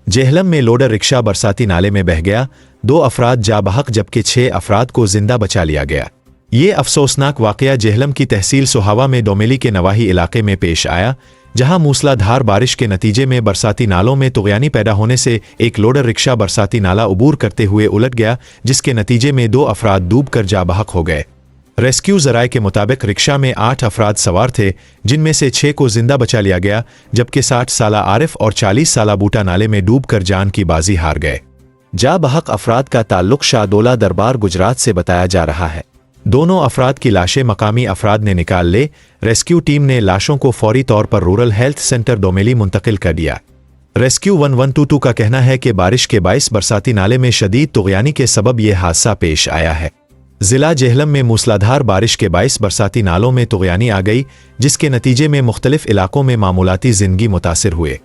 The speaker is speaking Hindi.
जेहलम में लोडर रिक्शा बरसाती नाले में बह गया, 2 अफराद जा बहक जबकि 6 अफराद को जिंदा बचा लिया गया। ये अफसोसनाक वाकया जेहलम की तहसील सोहावा में डोमेली के नवाही इलाके में पेश आया, जहां मूसलाधार बारिश के नतीजे में बरसाती नालों में तुग़यानी पैदा होने से एक लोडर रिक्शा बरसाती नाला उबूर करते हुए उलट गया, जिसके नतीजे में 2 अफराद डूबकर जा बहक हो गए। रेस्क्यू ज़राए के मुताबिक रिक्शा में 8 अफराद सवार थे, जिनमें से 6 को जिंदा बचा लिया गया, जबकि 60 साला आरिफ और 40 साला बूटा नाले में डूबकर जान की बाजी हार गए। जा बहक अफराद का ताल्लुक शाहदोला दरबार गुजरात से बताया जा रहा है। दोनों अफराद की लाशें मकामी अफराद ने निकाल ले। रेस्क्यू टीम ने लाशों को फौरी तौर पर रूरल हेल्थ सेंटर डोमेली मुंतकिल कर दिया। रेस्क्यू 1122 का कहना है कि बारिश के बाइस बरसाती नाले में शदीद तुग़यानी के सबब यह हादसा पेश आया है। जिला जेहलम में मूसलाधार बारिश के बाइस बरसाती नालों में तुग़यानी आ गई, जिसके नतीजे में मुख्तलिफ इलाकों में मामूलाती जिंदगी मुतासिर हुए।